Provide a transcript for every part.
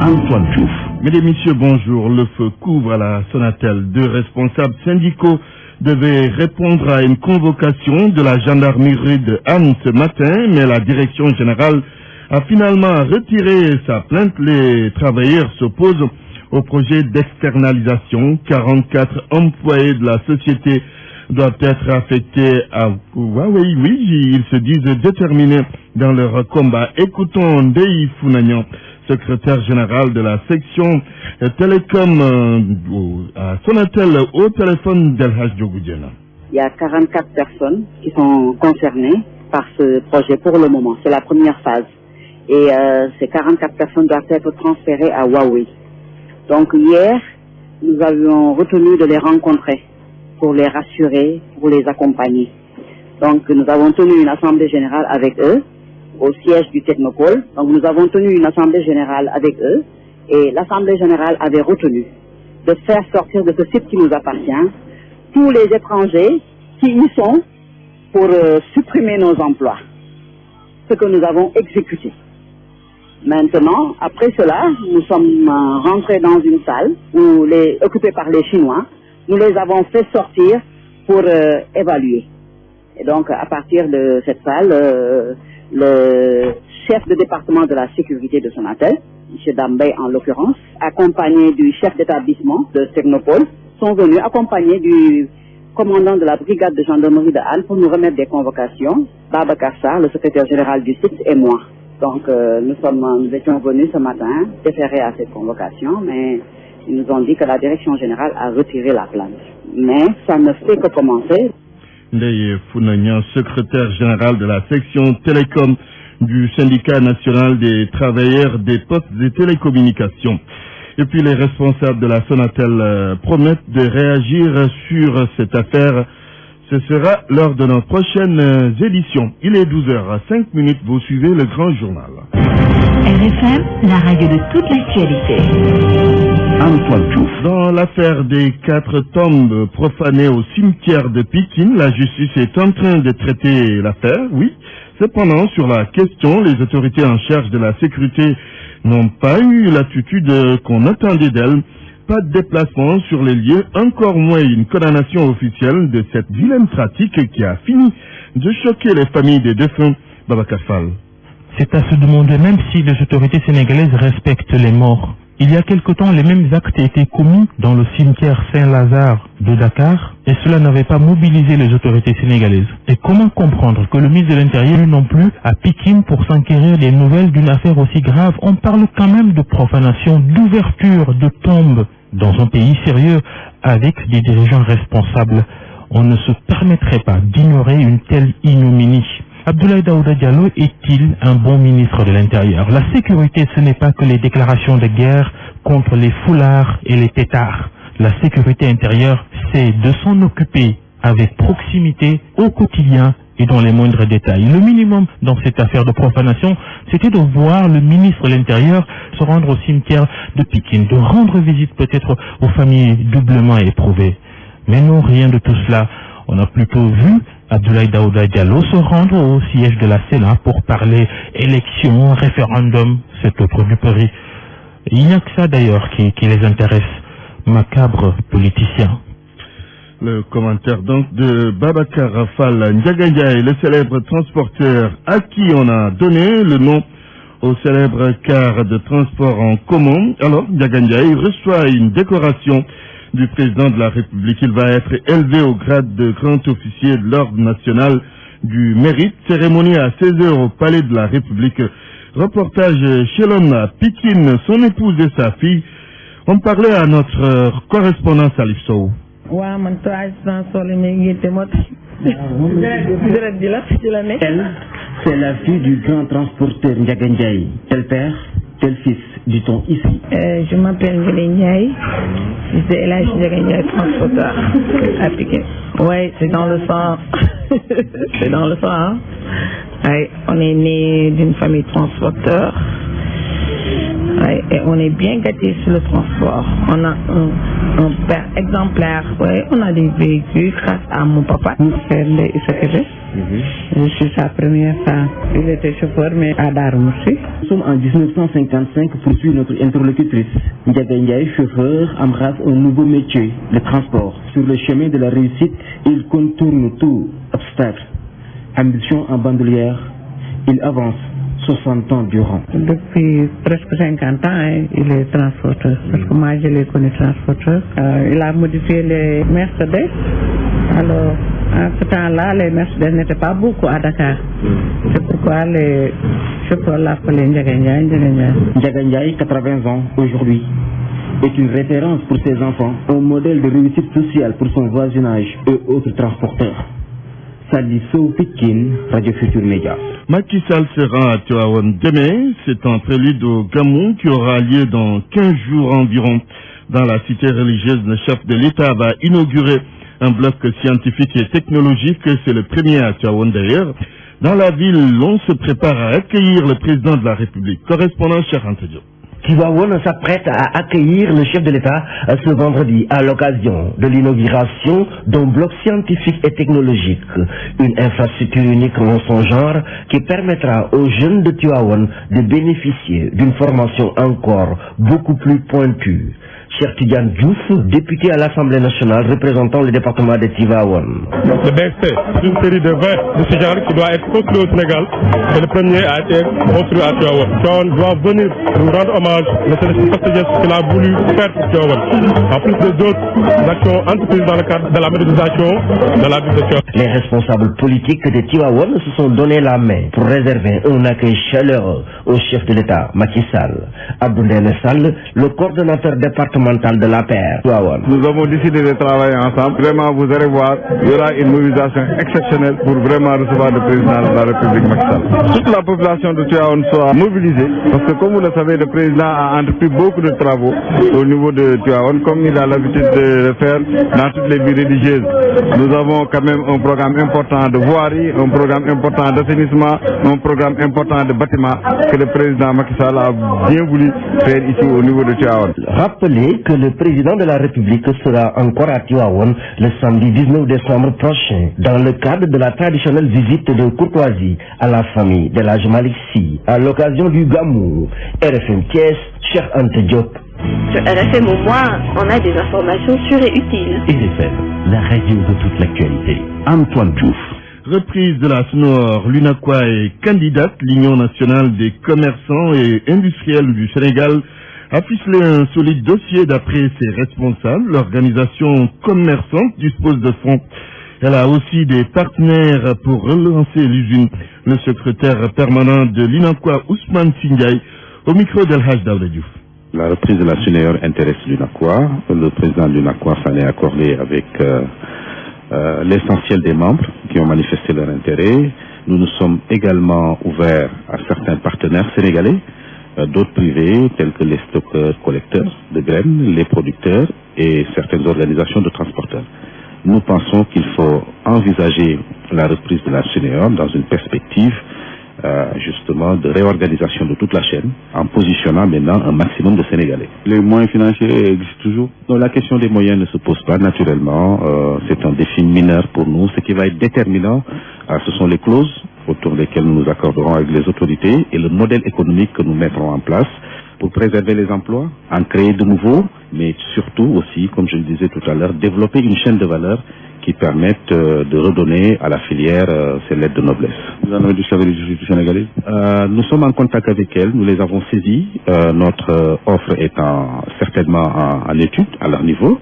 Antoine Diouf. Mesdames et messieurs, bonjour. Le feu couvre à la Sonatel. 2 responsables syndicaux devaient répondre à une convocation de la gendarmerie de Anne ce matin, mais la direction générale a finalement retiré sa plainte. Les travailleurs s'opposent au projet d'externalisation. 44 employés de la société doivent être affectés à Huawei. Oui, ils se disent déterminés dans leur combat. Écoutons Ndei Funagnan, secrétaire général de la section télécom à Sonatel, au téléphone d'El Hadj Diogoudjena. Il y a 44 personnes qui sont concernées par ce projet pour le moment. C'est la première phase. Et ces 44 personnes doivent être transférées à Huawei. Donc hier, nous avions retenu de les rencontrer pour les rassurer, pour les accompagner. Donc nous avons tenu une assemblée générale avec eux au siège du Technopole. Donc nous avons tenu une assemblée générale avec eux et l'assemblée générale avait retenu de faire sortir de ce site qui nous appartient tous les étrangers qui y sont pour supprimer nos emplois. Ce que nous avons exécuté. Maintenant, après cela, nous sommes rentrés dans une salle occupée par les Chinois. Nous les avons fait sortir pour évaluer. Et donc, à partir de cette salle, le chef de département de la sécurité de Sonatel, M. Dambay en l'occurrence, accompagné du chef d'établissement de Technopole, sont venus accompagnés du commandant de la brigade de gendarmerie de Anne pour nous remettre des convocations, Babacar Sarr, le secrétaire général du site, et moi. Donc, nous étions venus ce matin déférer à cette convocation, mais ils nous ont dit que la direction générale a retiré la plainte. Mais ça ne fait que commencer. Ndeye Funagnan, secrétaire général de la section télécom du syndicat national des travailleurs des postes et télécommunications. Et puis les responsables de la Sonatel promettent de réagir sur cette affaire. Ce sera lors de nos prochaines éditions. Il est 12h05, vous suivez le grand journal. RFM, la radio de toute l'actualité. Antoine Diouf. Dans l'affaire des 4 tombes profanées au cimetière de Pikine, la justice est en train de traiter l'affaire, oui. Cependant, sur la question, les autorités en charge de la sécurité n'ont pas eu l'attitude qu'on attendait d'elles. Pas de déplacement sur les lieux, encore moins une condamnation officielle de cette vilaine pratique qui a fini de choquer les familles des défunts. Babacar Fall. C'est à se demander même si les autorités sénégalaises respectent les morts. Il y a quelque temps, les mêmes actes étaient commis dans le cimetière Saint-Lazare de Dakar et cela n'avait pas mobilisé les autorités sénégalaises. Et comment comprendre que le ministre de l'Intérieur non plus à Pikine pour s'enquérir des nouvelles d'une affaire aussi grave? On parle quand même de profanation, d'ouverture de tombes dans un pays sérieux avec des dirigeants responsables. On ne se permettrait pas d'ignorer une telle ignominie. Abdoulaye Daouda Diallo est-il un bon ministre de l'Intérieur? La sécurité, ce n'est pas que les déclarations de guerre contre les foulards et les têtards. La sécurité intérieure, c'est de s'en occuper avec proximité au quotidien et dans les moindres détails. Le minimum dans cette affaire de profanation, c'était de voir le ministre de l'Intérieur se rendre au cimetière de Pikine, de rendre visite peut-être aux familles doublement éprouvées. Mais non, rien de tout cela. On a plutôt vu Abdoulaye Daouda Diallo se rendre au siège de la Sénat pour parler élection, référendum, cet autre duperie. Il n'y a que ça d'ailleurs qui les intéresse. Macabre politicien. Le commentaire donc de Babacar Fall. Ndiaga Ndiaye, le célèbre transporteur à qui on a donné le nom au célèbre car de transport en commun. Alors, Ndiaga Ndiaye reçoit une décoration du président de la République. Il va être élevé au grade de grand officier de l'Ordre national du mérite. Cérémonie à 16h au Palais de la République. Reportage chez l'homme à Pikine, son épouse et sa fille. On parlait à notre correspondant Salif Sow. Elle, c'est la fille du grand transporteur Ndiaga Ndiaye. Tel père, tel fils, dit-on ici. Je m'appelle Ndiaga Ndiaye. Je suis El Hadj Ndiaga Ndiaye, transporteur appliqué. Oui, c'est dans le sang. C'est dans le sang. Hein? Ouais, on est né d'une famille transporteur. Ouais, et on est bien gâtés sur le transport. On a un père exemplaire. Ouais, on a des véhicules grâce à mon papa. Je suis sa première femme. Il était chauffeur, mais à Darmoussi. Nous sommes en 1955, poursuit notre interlocutrice. Ndiaga Ndiaye, chauffeur, embrasse un nouveau métier, le transport. Sur le chemin de la réussite, il contourne tout obstacle. Ambition en bandoulière, il avance 60 ans durant. Depuis presque 50 ans, il est transporteur. Parce que moi, je l'ai connu transporteur. Il a modifié les Mercedes. Alors, en ce temps-là, les Mercedes n'étaient pas beaucoup à Dakar. C'est pourquoi les chauffeurs l'appelaient Ndiaga Ndiaye. Ndiaga Ndiaye, 80 ans aujourd'hui, est une référence pour ses enfants, un modèle de réussite sociale pour son voisinage et autres transporteurs. Sali Sow Pikine, Radio Futur Média. Macky Sall sera à Tivaouane demain. C'est un prélude au Gamou qui aura lieu dans 15 jours environ. Dans la cité religieuse, le chef de l'État va inaugurer un bloc scientifique et technologique. C'est le premier à Tivaouane d'ailleurs. Dans la ville, l'on se prépare à accueillir le président de la République. Correspondant Cheikh Anta Diop. Tivaouane s'apprête à accueillir le chef de l'État ce vendredi à l'occasion de l'inauguration d'un bloc scientifique et technologique, une infrastructure unique en son genre qui permettra aux jeunes de Tivaouane de bénéficier d'une formation encore beaucoup plus pointue. Cheikh Tidiane Diouf, député à l'Assemblée nationale représentant le département de Tivaouane. Le DST, c'est une série de 20 de ce genre qui doit être construit au Sénégal. Et le premier a été construit à Tivaouane. Tivaouane doit venir nous rendre hommage de ce geste qu'il a voulu faire pour Tivaouane. En plus d'autres actions entreprises dans le cadre de la modernisation de la ville de Tivaouane. Les responsables politiques de Tivaouane se sont donné la main pour réserver un accueil chaleureux au chef de l'État, Macky Sall. Abdoulaye Sall, le coordonnateur départemental de la paix. Nous avons décidé de travailler ensemble. Vraiment, vous allez voir, il y aura une mobilisation exceptionnelle pour vraiment recevoir le président de la République, Macky Sall. Toute la population de Tivaouane soit mobilisée, parce que comme vous le savez, le président a entrepris beaucoup de travaux au niveau de Tivaouane, comme il a l'habitude de le faire dans toutes les villes religieuses. Nous avons quand même un programme important de voirie, un programme important d'assainissement, un programme important de bâtiments que le président Macky Sall a bien voulu faire ici au niveau de Tivaouane. Rappelez que le président de la République sera encore à Tivaouane le samedi 19 décembre prochain dans le cadre de la traditionnelle visite de courtoisie à la famille de l'Hadj Malick Sy à l'occasion du Gamou. RFM Thiès, Cheikh Anta Diop. Sur RFM au moins, on a des informations sûres et utiles. RFM, la radio de toute l'actualité. Antoine Diouf. Reprise de la sonore, l'UNACOIS est candidate. L'Union nationale des commerçants et industriels du Sénégal a ficelé un solide dossier d'après ses responsables. L'organisation commerçante dispose de fonds. Elle a aussi des partenaires pour relancer l'usine. Le secrétaire permanent de l'UNACOIS, Ousmane Sindiaye, au micro d'El Hadj Daouda Diouf. La reprise de la SUNEOR intéresse l'UNACOIS. Le président de l'UNACOIS s'en est accordé avec l'essentiel des membres qui ont manifesté leur intérêt. Nous nous sommes également ouverts à certains partenaires sénégalais, d'autres privés tels que les stockeurs-collecteurs de graines, les producteurs et certaines organisations de transporteurs. Nous pensons qu'il faut envisager la reprise de la SUNEOR dans une perspective justement de réorganisation de toute la chaîne en positionnant maintenant un maximum de Sénégalais. Les moyens financiers existent toujours. Donc la question des moyens ne se pose pas naturellement. C'est un défi mineur pour nous. Ce qui va être déterminant, ce sont les clauses autour desquelles nous nous accorderons avec les autorités et le modèle économique que nous mettrons en place pour préserver les emplois, en créer de nouveaux, mais surtout aussi, comme je le disais tout à l'heure, développer une chaîne de valeur qui permettent de redonner à la filière ses lettres de noblesse. Vous en avez du service du Sénégalais? Nous sommes en contact avec elles, nous les avons saisies. Notre offre est certainement en étude à leur niveau.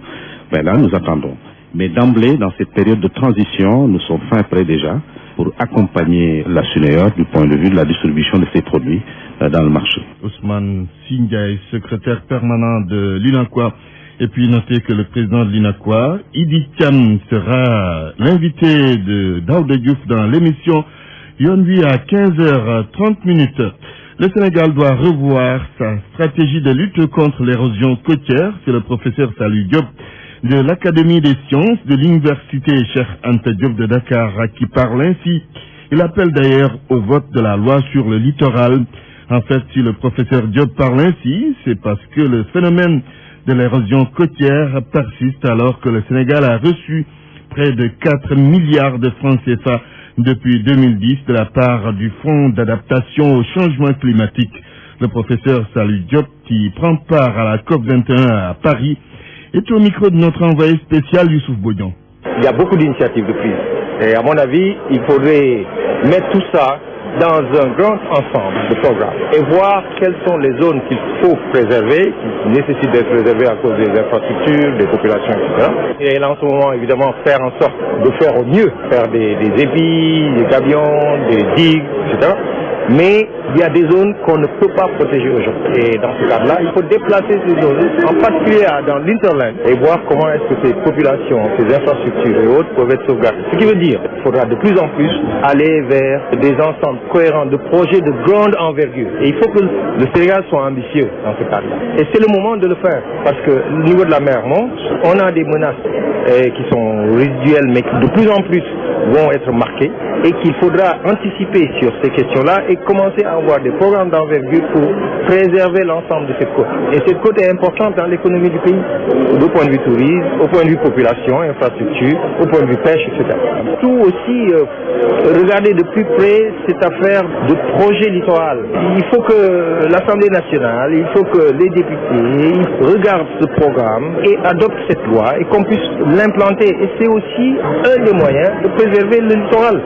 Ben là, nous attendons. Mais d'emblée, dans cette période de transition, nous sommes fin prêts déjà pour accompagner la SUNEOR du point de vue de la distribution de ces produits dans le marché. Ousmane Sindiaye, secrétaire permanent de l'UNACOIS. Et puis notez que le président de l'UNACOIS, Idi Thiam, sera l'invité de Daouda Diouf dans l'émission Yonvi à 15h30. Le Sénégal doit revoir sa stratégie de lutte contre l'érosion côtière. C'est le professeur Salou Diop de l'Académie des sciences de l'Université Cheikh Anta Diop de Dakar qui parle ainsi. Il appelle d'ailleurs au vote de la loi sur le littoral. En fait, si le professeur Diop parle ainsi, c'est parce que le phénomène de l'érosion côtière persiste alors que le Sénégal a reçu près de 4 milliards de francs CFA depuis 2010 de la part du Fonds d'adaptation au changement climatique. Le professeur Salou Diop, qui prend part à la COP21 à Paris, est au micro de notre envoyé spécial Youssouf Bodian. Il y a beaucoup d'initiatives de prise. Et à mon avis, il faudrait mettre tout ça dans un grand ensemble de programmes et voir quelles sont les zones qu'il faut préserver, qui nécessitent d'être préservées à cause des infrastructures, des populations, etc. Et là, en ce moment, évidemment, faire en sorte de faire au mieux, faire des épis, des gabions, des digues, etc. Mais il y a des zones qu'on ne peut pas protéger aujourd'hui. Et dans ce cadre-là, il faut déplacer ces zones, en particulier dans l'Interland, et voir comment est-ce que ces populations, ces infrastructures et autres peuvent être sauvegardées. Ce qui veut dire qu'il faudra de plus en plus aller vers des ensembles cohérents de projets de grande envergure. Et il faut que le Sénégal soit ambitieux dans ce cadre-là. Et c'est le moment de le faire, parce que le niveau de la mer monte, on a des menaces qui sont résiduelles, mais qui de plus en plus vont être marquées, et qu'il faudra anticiper sur ces questions-là et commencer à avoir des programmes d'envergure pour préserver l'ensemble de cette côte. Et cette côte est importante dans l'économie du pays, au point de vue tourisme, au point de vue population, infrastructure, au point de vue pêche, etc. Tout aussi, regarder de plus près cette affaire de projet littoral. Il faut que l'Assemblée nationale, il faut que les députés regardent ce programme et adoptent cette loi et qu'on puisse l'implanter. Et c'est aussi un des moyens de préserver le littoral.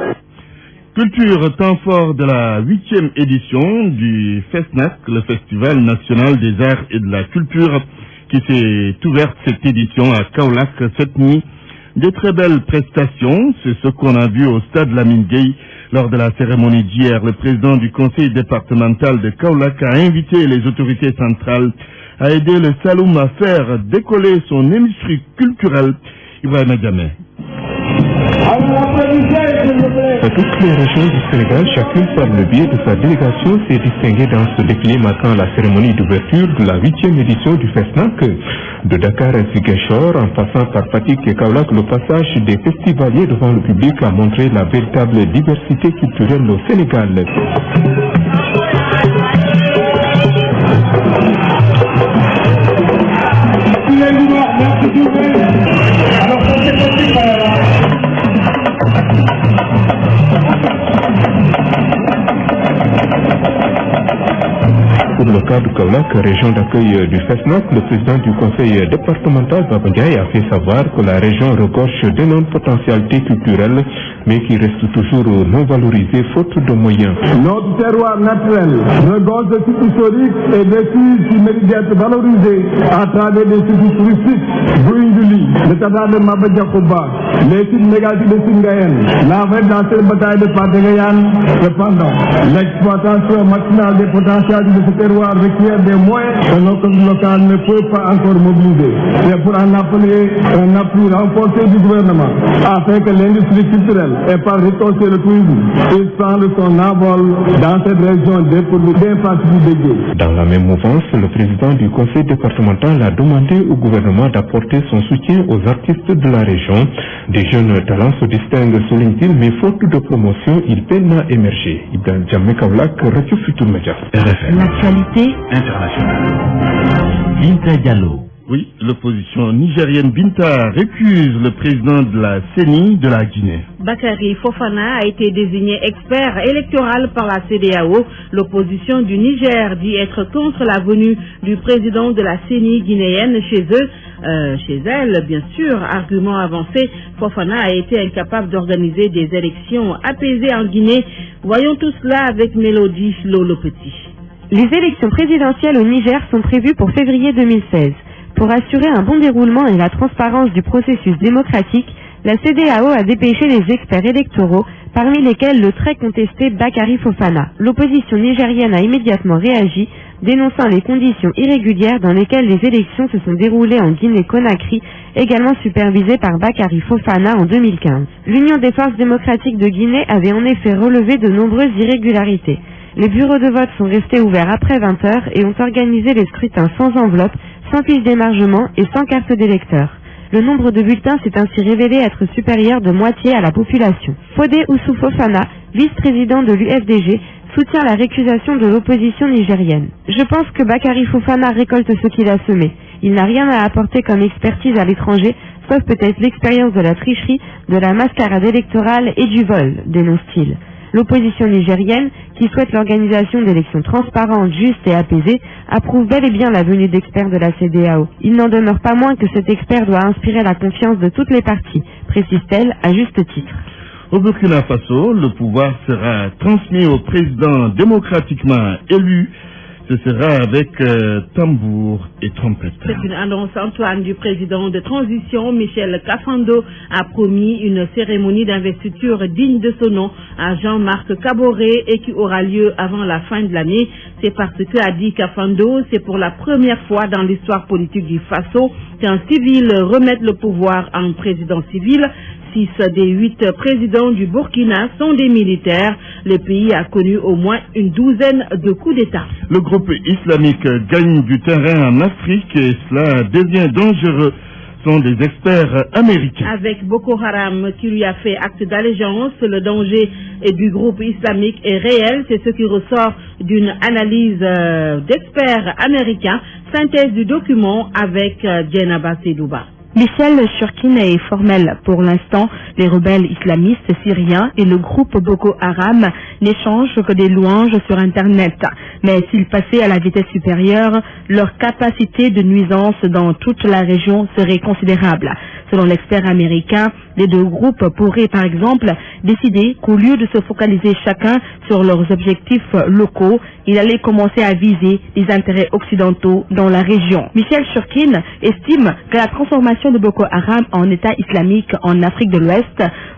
Culture, temps fort de la 8e édition du FESNAC, le Festival national des arts et de la culture, qui s'est ouverte cette édition à Kaolack cette nuit. De très belles prestations, c'est ce qu'on a vu au stade Lamine Gueye lors de la cérémonie d'hier. Le président du conseil départemental de Kaolack a invité les autorités centrales à aider le Saloum à faire décoller son industrie culturelle. Ibrahima Diamé. Toutes les régions du Sénégal, chacune par le biais de sa délégation, s'est distinguée dans ce défilé marquant la cérémonie d'ouverture de la 8e édition du FESNAC. De Dakar à Ziguinchor, en passant par Fatick et Kaolack, le passage des festivaliers devant le public a montré la véritable diversité culturelle au Sénégal. Pour le cas de Kaolack, région d'accueil du FESNAC, le président du conseil départemental Baba Ndiaye a fait savoir que la région regorge d'énormes potentialités culturelles, mais qui restent toujours non valorisées faute de moyens. Notre terroir naturel regorge de sites historiques et des sites qui méritent d'être valorisés à travers des sites touristiques. Bouinduli, le Tata de Mabadjakouba, les sites mégalithiques de Singayen, la vraie d'ancienne bataille de Patégayan. Cependant, l'exploitation maximale des potentialités de ce terroir requiert des moyens que nos communes locales ne peuvent pas encore mobiliser. C'est pour en appeler un appui renforcé du gouvernement afin que l'industrie culturelle et par retorser le tourisme puisse prendre son envol dans cette région dépourvue d'infrastructures dédiées. Dans la même mouvance, le président du conseil départemental a demandé au gouvernement d'apporter son soutien aux artistes de la région. Des jeunes talents se distinguent, souligne-t-il, mais faute de promotion, ils peinent à émerger. Ibrahima Diamé, Kaolack, Radio Futur Média. RFM. L'actualité internationale. Binta Diallo. Oui, l'opposition nigérienne Binta récuse le président de la CENI de la Guinée. Bakary Fofana a été désigné expert électoral par la CEDEAO. L'opposition du Niger dit être contre la venue du président de la CENI guinéenne chez elle, bien sûr. Argument avancé, Fofana a été incapable d'organiser des élections apaisées en Guinée. Voyons tout cela avec Mélodie Lolo Petit. Les élections présidentielles au Niger sont prévues pour février 2016. Pour assurer un bon déroulement et la transparence du processus démocratique, la CEDEAO a dépêché des experts électoraux, parmi lesquels le très contesté Bakary Fofana. L'opposition nigérienne a immédiatement réagi, dénonçant les conditions irrégulières dans lesquelles les élections se sont déroulées en Guinée-Conakry, également supervisées par Bakary Fofana en 2015. L'Union des forces démocratiques de Guinée avait en effet relevé de nombreuses irrégularités. Les bureaux de vote sont restés ouverts après 20 heures et ont organisé les scrutins sans enveloppe, sans fiche d'émargement et sans carte d'électeur. Le nombre de bulletins s'est ainsi révélé être supérieur de moitié à la population. Fodé Oussou Fofana, vice-président de l'UFDG, soutient la récusation de l'opposition nigérienne. Je pense que Bakary Fofana récolte ce qu'il a semé. Il n'a rien à apporter comme expertise à l'étranger, sauf peut-être l'expérience de la tricherie, de la mascarade électorale et du vol, dénonce-t-il. L'opposition nigérienne, qui souhaite l'organisation d'élections transparentes, justes et apaisées, approuve bel et bien la venue d'experts de la CEDEAO. Il n'en demeure pas moins que cet expert doit inspirer la confiance de toutes les parties, précise-t-elle à juste titre. Au Burkina Faso, le pouvoir sera transmis au président démocratiquement élu. Ce sera avec tambour et trompette. C'est une annonce, Antoine, du président de transition, Michel Kafando, a promis une cérémonie d'investiture digne de son nom à Jean-Marc Kaboré et qui aura lieu avant la fin de l'année. C'est parce que, a dit Kafando, c'est pour la première fois dans l'histoire politique du Faso qu'un civil remette le pouvoir à un président civil. 6 des 8 présidents du Burkina sont des militaires. Le pays a connu au moins une douzaine de coups d'État. Le groupe islamique gagne du terrain en Afrique et cela devient dangereux, sont des experts américains. Avec Boko Haram qui lui a fait acte d'allégeance, le danger du groupe islamique est réel. C'est ce qui ressort d'une analyse d'experts américains. Synthèse du document avec Djenaba Sedouba. Michel Churkin est formel pour l'instant. Les rebelles islamistes syriens et le groupe Boko Haram n'échangent que des louanges sur Internet. Mais s'ils passaient à la vitesse supérieure, leur capacité de nuisance dans toute la région serait considérable. Selon l'expert américain, les deux groupes pourraient par exemple décider qu'au lieu de se focaliser chacun sur leurs objectifs locaux, il allait commencer à viser les intérêts occidentaux dans la région. Michel Churkin estime que la transformation de Boko Haram en État islamique en Afrique de l'Ouest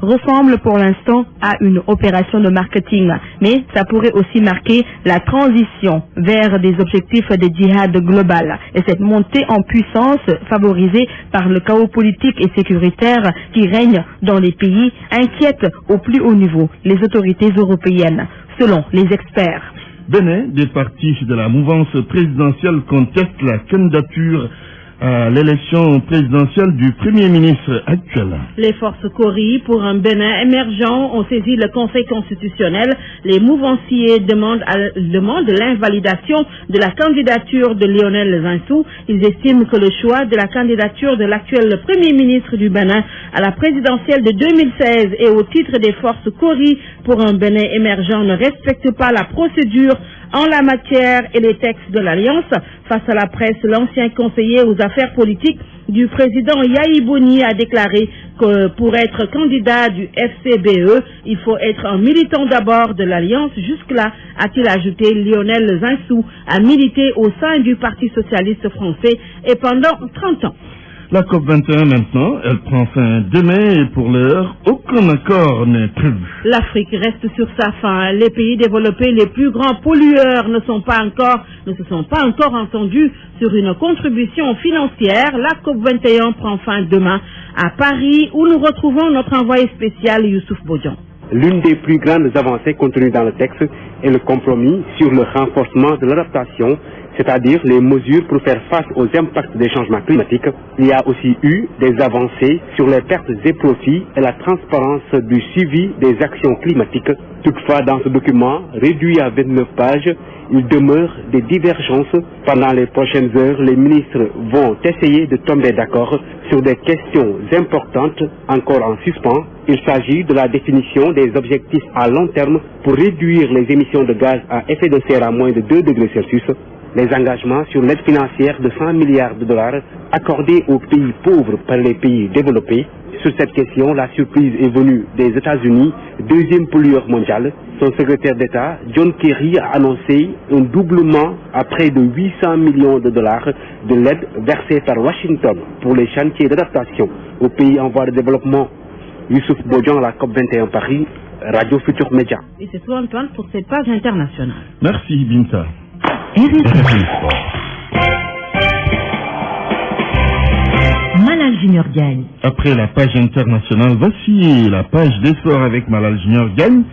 ressemble pour l'instant à une opération de marketing, mais ça pourrait aussi marquer la transition vers des objectifs de djihad global. Et cette montée en puissance favorisée par le chaos politique et sécuritaire qui règne dans les pays inquiète au plus haut niveau les autorités européennes, selon les experts. Bénin, des partis de la mouvance présidentielle contestent la candidature à l'élection présidentielle du Premier ministre actuel. Les forces Kori pour un Bénin émergent ont saisi le Conseil constitutionnel. Les mouvanciers demandent l'invalidation de la candidature de Lionel Zinsou. Ils estiment que le choix de la candidature de l'actuel Premier ministre du Bénin à la présidentielle de 2016 et au titre des forces Kori pour un Bénin émergent ne respecte pas la procédure en la matière et les textes de l'Alliance. Face à la presse, l'ancien conseiller aux affaires politiques du président Yahi Boni a déclaré que pour être candidat du FCBE, il faut être un militant d'abord de l'Alliance. Jusque-là, a-t-il ajouté, Lionel Zinsou a milité au sein du Parti socialiste français et pendant 30 ans. La COP21 maintenant, elle prend fin demain et pour l'heure, aucun accord n'est prévu. L'Afrique reste sur sa faim. Les pays développés les plus grands pollueurs ne se sont pas encore entendus sur une contribution financière. La COP21 prend fin demain à Paris où nous retrouvons notre envoyé spécial Youssouf Bodian. L'une des plus grandes avancées contenues dans le texte est le compromis sur le renforcement de l'adaptation, c'est-à-dire les mesures pour faire face aux impacts des changements climatiques. Il y a aussi eu des avancées sur les pertes et profits et la transparence du suivi des actions climatiques. Toutefois, dans ce document, réduit à 29 pages, il demeure des divergences. Pendant les prochaines heures, les ministres vont essayer de tomber d'accord sur des questions importantes encore en suspens. Il s'agit de la définition des objectifs à long terme pour réduire les émissions de gaz à effet de serre à moins de 2 degrés Celsius, les engagements sur l'aide financière de 100 milliards de dollars accordés aux pays pauvres par les pays développés. Sur cette question, la surprise est venue des États-Unis, deuxième pollueur mondial. Son secrétaire d'État, John Kerry, a annoncé un doublement à près de 800 millions de dollars de l'aide versée par Washington pour les chantiers d'adaptation aux pays en voie de développement. Youssouf Bodian à la COP21 Paris, Radio Futur Média. Et c'est tout Antoine pour cette page internationale. Merci Binta. Malal Junior Gagne. Après la page internationale, voici la page des sports avec Malal Junior Gagne.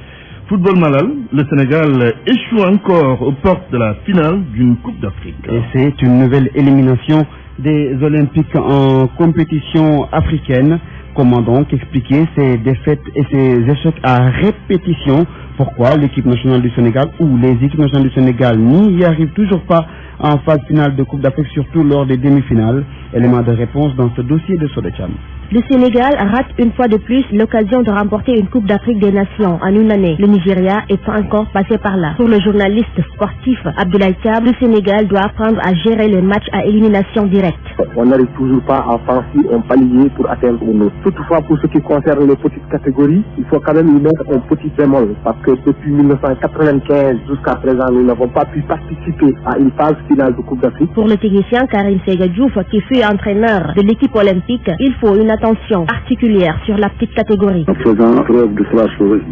Football Malal, le Sénégal échoue encore aux portes de la finale d'une Coupe d'Afrique. Et c'est une nouvelle élimination des Olympiques en compétition africaine Comment donc expliquer ces défaites et ces échecs à répétition? Pourquoi l'équipe nationale du Sénégal ou les équipes nationales du Sénégal n'y arrivent toujours pas en phase finale de Coupe d'Afrique, surtout lors des demi-finales? Élément de réponse dans ce dossier de Sodecham. Le Sénégal rate une fois de plus l'occasion de remporter une Coupe d'Afrique des Nations en une année. Le Nigeria est pas encore passé par là. Pour le journaliste sportif Abdoulaye Thiam, le Sénégal doit apprendre à gérer les matchs à élimination directe. On n'arrive toujours pas à franchir un palier pour atteindre une autre. Toutefois, pour ce qui concerne les petites catégories, il faut quand même y mettre un petit bémol parce que depuis 1995 jusqu'à présent, nous n'avons pas pu participer à une phase finale de Coupe d'Afrique. Pour le technicien Karim Sega Diouf, qui fut entraîneur de l'équipe olympique, il faut une attention particulière sur la petite catégorie. En faisant preuve de cela,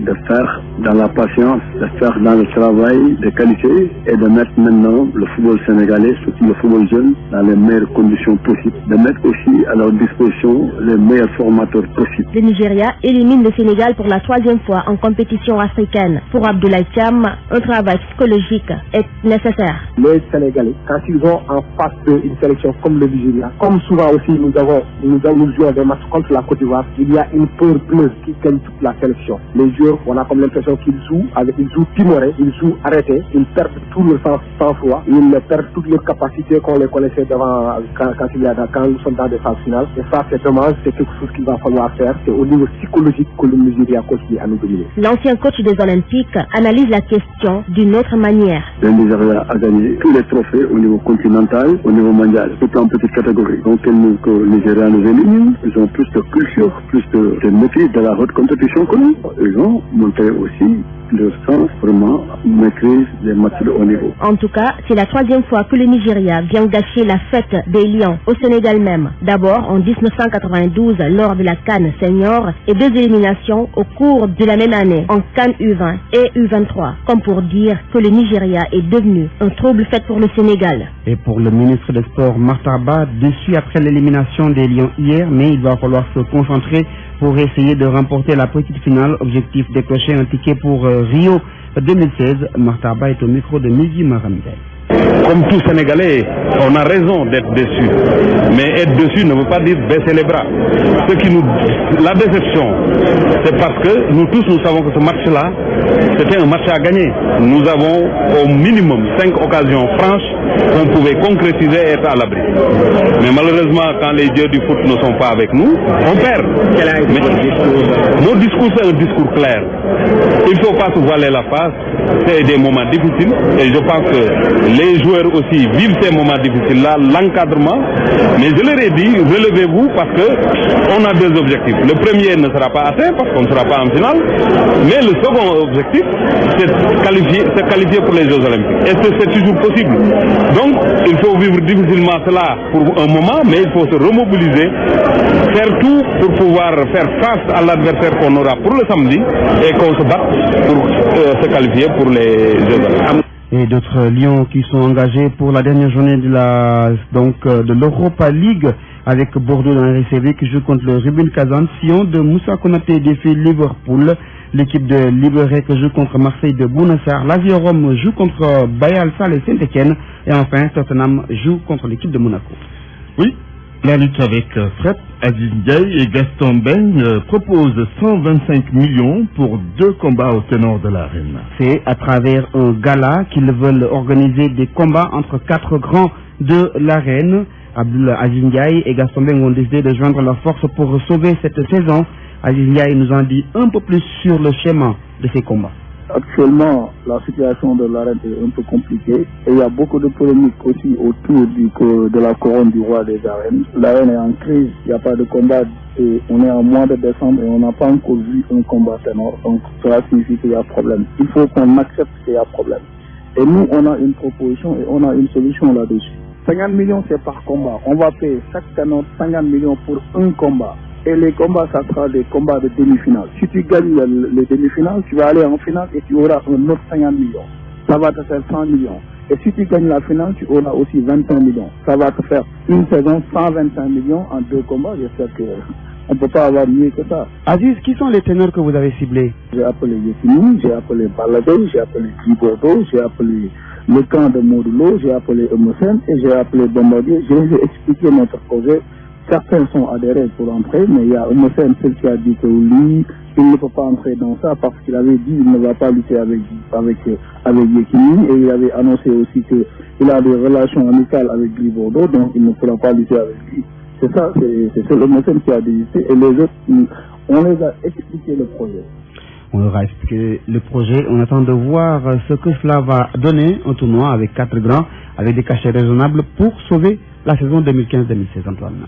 de faire dans la patience, de faire dans le travail de qualité et de mettre maintenant le football sénégalais, surtout le football jeune, dans les meilleures conditions possibles. De mettre aussi à leur disposition les meilleurs formateurs possibles. Le Nigeria élimine le Sénégal pour la 3e fois en compétition africaine. Pour Abdoulaye Thiam, un travail psychologique est nécessaire. Les Sénégalais, quand ils ont en face une sélection comme le Nigeria, comme souvent aussi nous jouons des matchs contre la Côte d'Ivoire, il y a une peur bleue qui gagne toute la sélection. Les joueurs, on a comme l'impression qu'ils jouent timorés, ils jouent arrêtés, ils perdent tout leur sang-froid, ils perdent toutes leurs capacités qu'on les connaissait devant quand nous sommes dans des phases finales. Et ça, c'est dommage, c'est quelque chose qu'il va falloir faire. C'est au niveau psychologique que le Nigeria continue à nous dominer. L'ancien coach des Olympiques analyse la question d'une autre manière. Le Nigeria a gagné tous les trophées au niveau continental, au niveau mondial, tout en petite catégorie. Donc, que le Nigeria nous élimine, ils ont plus de culture, plus de maîtrise de la haute compétition que nous. Ils ont montré aussi leur sens, vraiment, maîtrise des matchs de haut niveau. En tout cas, c'est la 3e fois que le Nigeria vient gâcher la fête des Lions au Sénégal même. D'abord en 1992 lors de la CAN Senior et 2 éliminations au cours de la même année en CAN U20 et U23. Comme pour dire que le Nigeria est devenu un trouble fait pour le Sénégal. Et pour le ministre des Sports, Martaba, déçu après l'élimination des Lions hier, mais il va falloir se concentrer pour essayer de remporter la petite finale. Objectif décrocher un ticket pour Rio 2016. Martaba est au micro de Midi Maramdel. Comme tout Sénégalais, on a raison d'être déçu. Mais être déçu ne veut pas dire baisser les bras. La déception, c'est parce que nous tous, nous savons que ce match-là, c'était un match à gagner. Nous avons au minimum 5 occasions franches qu'on pouvait concrétiser et être à l'abri. Mais malheureusement, quand les dieux du foot ne sont pas avec nous, on perd. Mon discours, c'est un discours clair. Il ne faut pas se voiler la face. C'est des moments difficiles et je pense que les joueurs aussi vivent ces moments difficiles-là, l'encadrement. Mais je leur ai dit, relevez-vous parce qu'on a 2 objectifs. Le premier ne sera pas atteint parce qu'on ne sera pas en finale. Mais le second objectif, c'est qualifier pour les Jeux Olympiques. Et c'est toujours possible. Donc, il faut vivre difficilement cela pour un moment, mais il faut se remobiliser, faire tout pour pouvoir faire face à l'adversaire qu'on aura pour le samedi et qu'on se batte pour se qualifier pour les Jeux Olympiques. Et d'autres Lions qui sont engagés pour la dernière journée de l'Europa League avec Bordeaux dans la RCV qui joue contre le Rubin Kazan. Sion de Moussa Konaté défie Liverpool. L'équipe de Liberec joue contre Marseille de Bounassar. Lazio Rome joue contre Bayal Sal et Saint-Etienne. Et enfin, Tottenham joue contre l'équipe de Monaco. Oui, la lutte avec Fred Aziz Ndiaye et Gaston Beng propose 125 millions pour 2 combats au ténor de l'arène. C'est à travers un gala qu'ils veulent organiser des combats entre 4 grands de l'arène. Abdul Aziz Ndiaye et Gaston Beng ont décidé de joindre leurs forces pour sauver cette saison. Aziz Ndiaye nous en dit un peu plus sur le schéma de ces combats. Actuellement, la situation de l'arène est un peu compliquée et il y a beaucoup de polémiques aussi autour de la couronne du roi des arènes. L'arène est en crise, il n'y a pas de combat et on est en mois de décembre et on n'a pas encore vu un combat ténor. Donc cela signifie qu'il y a problème. Il faut qu'on accepte qu'il y a problème. Et nous, on a une proposition et on a une solution là-dessus. 50 millions, c'est par combat. On va payer chaque ténor 50 millions pour un combat. Et les combats, ça sera des combats de demi-finale. Si tu gagnes les demi-finales, tu vas aller en finale et tu auras un autre 50 millions. Ça va te faire 100 millions. Et si tu gagnes la finale, tu auras aussi 25 millions. Ça va te faire une saison 125 millions en 2 combats. J'espère qu'on ne peut pas avoir mieux que ça. Aziz, qui sont les ténors que vous avez ciblés? J'ai appelé Yekini, j'ai appelé Baladé, j'ai appelé Kibodo, j'ai appelé le camp de Modulo, j'ai appelé Emosen et j'ai appelé Bombardier. Je les ai expliqué notre projet certains sont adhérés pour entrer, mais il y a Homocène, celle qui a dit que lui, il ne peut pas entrer dans ça parce qu'il avait dit qu'il ne va pas lutter avec Yekini, et il avait annoncé aussi qu'il a des relations amicales avec Gris Bordeaux, donc il ne pourra pas lutter avec lui. C'est ça, c'est Homocène qui a désisté, et les autres, on les a expliqué le projet. On leur a expliqué le projet. On attend de voir ce que cela va donner au tournoi avec 4 grands, avec des cachets raisonnables pour sauver la saison 2015-2016, Antoine.